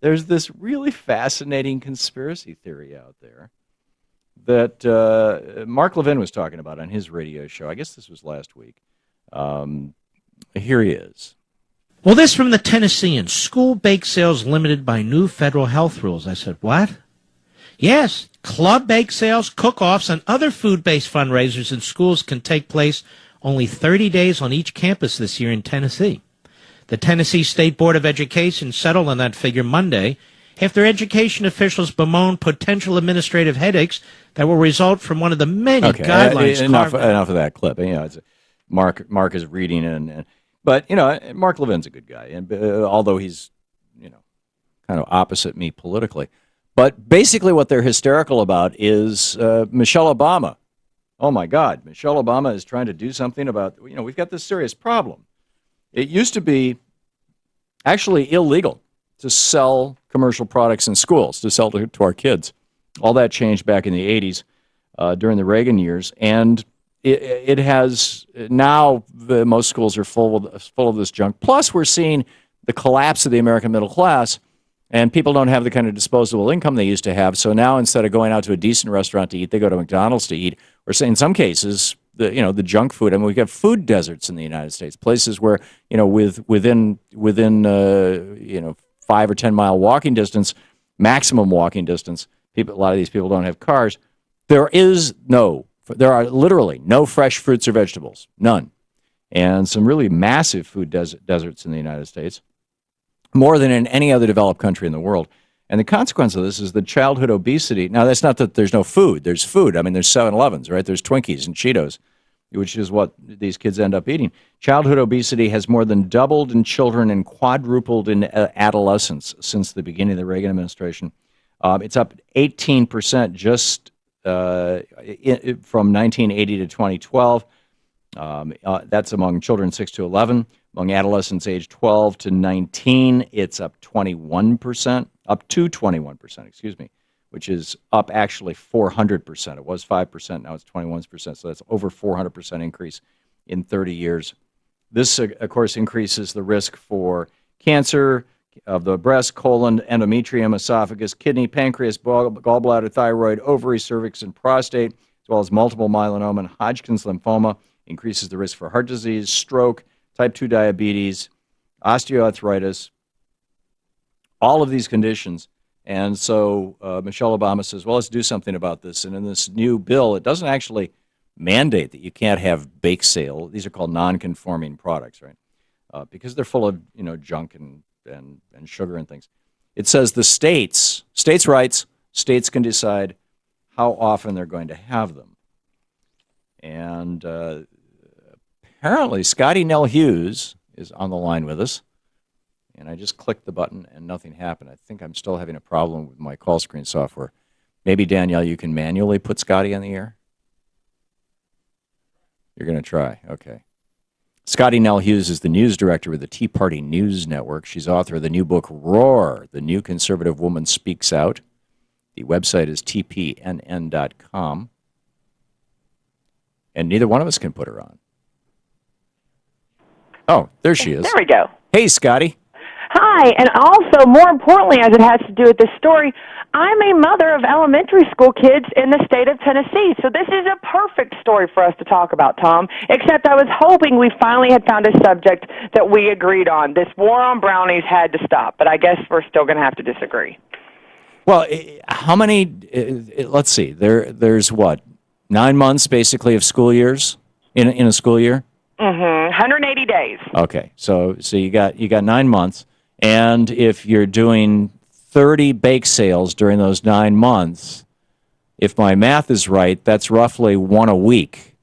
there's this really fascinating conspiracy theory out there that Mark Levin was talking about on his radio show. I guess this was last week. Um, Here he is. Well, this from the Tennessean. School bake sales limited by new federal health rules. I said, what? Yes, club bake sales, cook-offs, and other food-based fundraisers in schools can take place only 30 days on each campus this year in Tennessee. The Tennessee State Board of Education settled on that figure Monday after education officials bemoaned potential administrative headaches that will result from one of the many guidelines. Enough of that clip. It's Mark is reading, but Mark Levin's a good guy, and although he's kind of opposite me politically. But basically what they're hysterical about is Michelle Obama. Oh, my God. Michelle Obama is trying to do something about, we've got this serious problem. It used to be actually illegal to sell commercial products in schools, to sell to our kids. All that changed back in the 80s during the Reagan years. And it has now most schools are full of this junk. Plus, we're seeing the collapse of the American middle class. And people don't have the kind of disposable income they used to have. So now instead of going out to a decent restaurant to eat, they go to McDonald's to eat. Or say in some cases, the junk food. I mean, we've got food deserts in the United States, places where within 5 or 10 mile walking distance, maximum walking distance. A lot of these people don't have cars. There are literally no fresh fruits or vegetables, none, and some really massive food deserts in the United States. More than in any other developed country in the world. And the consequence of this is the childhood obesity. Now, that's not that there's no food. There's food. I mean, there's 7-Elevens, right? There's Twinkies and Cheetos, which is what these kids end up eating. Childhood obesity has more than doubled in children and quadrupled in adolescents since the beginning of the Reagan administration. It's up 18% just from 1980 to 2012. That's among children 6 to 11. Among adolescents aged 12 to 19, it's up 21%, up to 21%, which is up actually 400%. It was 5%, now it's 21%, so that's over 400% increase in 30 years. This, of course, increases the risk for cancer of the breast, colon, endometrium, esophagus, kidney, pancreas, gallbladder, thyroid, ovary, cervix, and prostate, as well as multiple myeloma and Hodgkin's lymphoma. Increases the risk for heart disease, stroke, type 2 diabetes, osteoarthritis, all of these conditions. And so Michelle Obama says, well, let's do something about this. And in this new bill, it doesn't actually mandate that you can't have bake sale. These are called non-conforming products, right? Because they're full of junk and sugar and things. It says the states' rights, states can decide how often they're going to have them. And apparently, Scotty Nell Hughes is on the line with us, and I just clicked the button and nothing happened. I think I'm still having a problem with my call screen software. Maybe, Danielle, you can manually put Scotty on the air? You're going to try. Okay. Scotty Nell Hughes is the news director with the Tea Party News Network. She's author of the new book, Roar, The New Conservative Woman Speaks Out. The website is tpnn.com. And neither one of us can put her on. Oh, there she is. There we go. Hey, Scotty. Hi, and also, more importantly, as it has to do with this story, I'm a mother of elementary school kids in the state of Tennessee, so this is a perfect story for us to talk about, Tom, except I was hoping we finally had found a subject that we agreed on. This war on brownies had to stop, but I guess we're still going to have to disagree. Well, how many, let's see, there's what, 9 months basically of school years in a school year? 180 days. Okay, so you got 9 months, and if you're doing 30 bake sales during those 9 months, if my math is right, that's roughly one a week.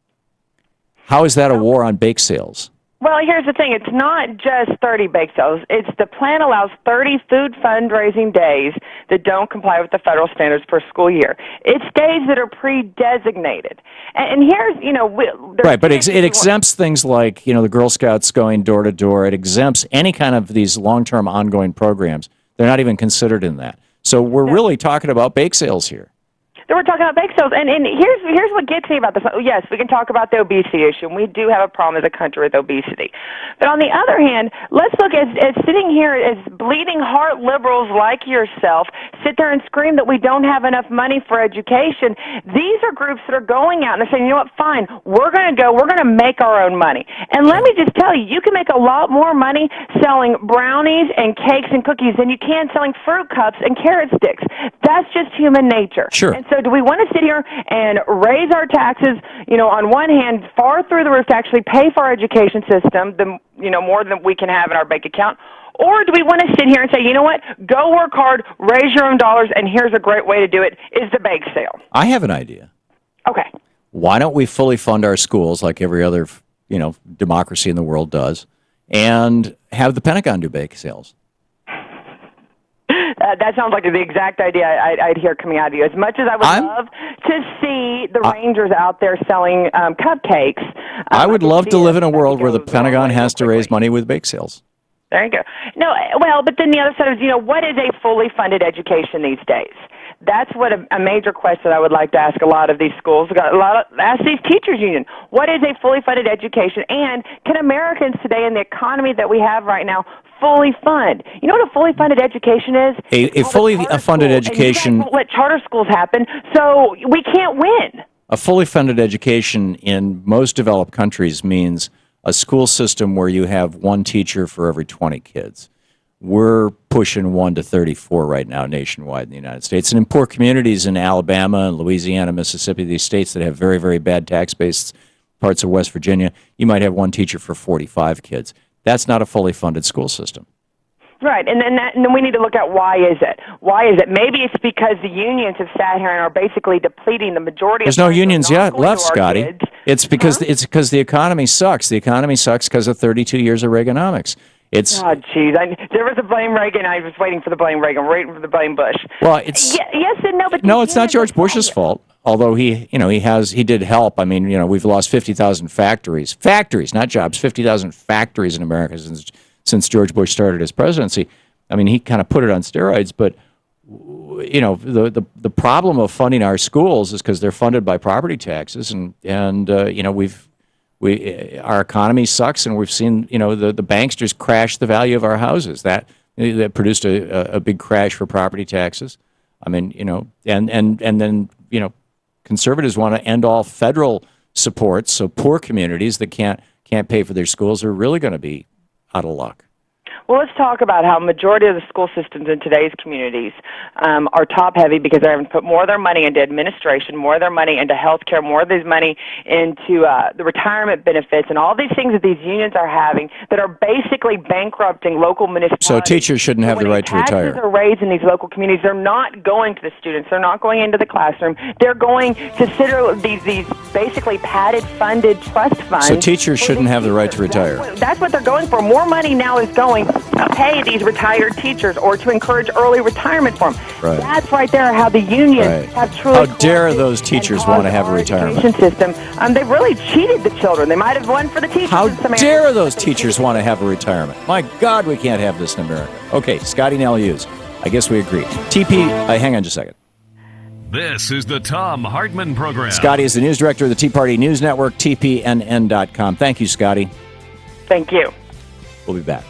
How is that a war on bake sales? Well, here's the thing. It's not just 30 bake sales. The plan allows 30 food fundraising days that don't comply with the federal standards per school year. It's days that are pre-designated. And here's, right, but it exempts things like, the Girl Scouts going door to door. It exempts any kind of these long-term ongoing programs. They're not even considered in that. So we're really talking about bake sales here. that we're talking about bake sales. And here's what gets me about this. Yes, we can talk about the obesity issue, and we do have a problem as a country with obesity. But on the other hand, let's look at sitting here as bleeding heart liberals like yourself sit there and scream that we don't have enough money for education. These are groups that are going out and they're saying, you know what, fine, we're going to make our own money. And let me just tell you, you can make a lot more money selling brownies and cakes and cookies than you can selling fruit cups and carrot sticks. That's just human nature. Sure. And so do we want to sit here and raise our taxes, on one hand, far through the roof to actually pay for our education system, more than we can have in our bank account? Or do we want to sit here and say, you know what, go work hard, raise your own dollars, and here's a great way to do it, is the bake sale? I have an idea. Okay. Why don't we fully fund our schools like every other, democracy in the world does, and have the Pentagon do bake sales? That sounds like the exact idea I'd hear coming out of you. As much as I would love to see the Rangers out there selling cupcakes. I would love to live in a world where the Pentagon has to raise money with bake sales. There you go. No, well, but then the other side is, what is a fully funded education these days? That's what a major question I would like to ask a lot of these schools. Ask these teachers union. What is a fully funded education? And can Americans today in the economy that we have right now fully fund? You know what a fully funded education is? A fully funded education. And you guys won't let charter schools happen, so we can't win. A fully funded education in most developed countries means a school system where you have one teacher for every 20 kids. We're pushing 1 to 34 right now nationwide in the United States. And in poor communities in Alabama and Louisiana, Mississippi, these states that have very, very bad tax base, parts of West Virginia, you might have one teacher for 45 kids. That's not a fully funded school system. Right, and then we need to look at why is it? Why is it? Maybe it's because the unions have sat here and are basically depleting the majority. There's no unions yet left, Scotty. Kids. It's because the economy sucks. The economy sucks because of 32 years of Reaganomics. Oh, geez. There was a blame Reagan. I was waiting for the blame Reagan, waiting for the blame Bush. Well, it's yes and no, but no, it's not George Bush's fault. Although he did help. I mean, we've lost 50,000 factories, not jobs, 50,000 factories in America since George Bush started his presidency. I mean, he kind of put it on steroids, but the problem of funding our schools is because they're funded by property taxes, and our economy sucks, and we've seen the banks just crash the value of our houses. That produced a big crash for property taxes. I mean, and then conservatives want to end all federal support, so poor communities that can't pay for their schools are really going to be out of luck. Well, let's talk about how majority of the school systems in today's communities are top-heavy because they're having to put more of their money into administration, more of their money into health care, more of this money into the retirement benefits, and all these things that these unions are having that are basically bankrupting local municipalities. So teachers shouldn't have the right to retire. Taxes are raised in these local communities. They're not going to the students. They're not going into the classroom. They're going to these basically padded, funded trust funds. So teachers shouldn't have the right to retire. That's what they're going for. More money now is going to pay these retired teachers or to encourage early retirement for them. Right. That's right there how the unions have truly... How dare those teachers want to have a retirement? System. They've really cheated the children. They might have won for the teachers. How dare those teachers want to have a retirement? My God, we can't have this in America. Okay, Scotty Nell Hughes. I guess we agree. TP, hang on just a second. This is the Thom Hartmann Program. Scotty is the news director of the Tea Party News Network, TPNN.com. Thank you, Scotty. Thank you. We'll be back.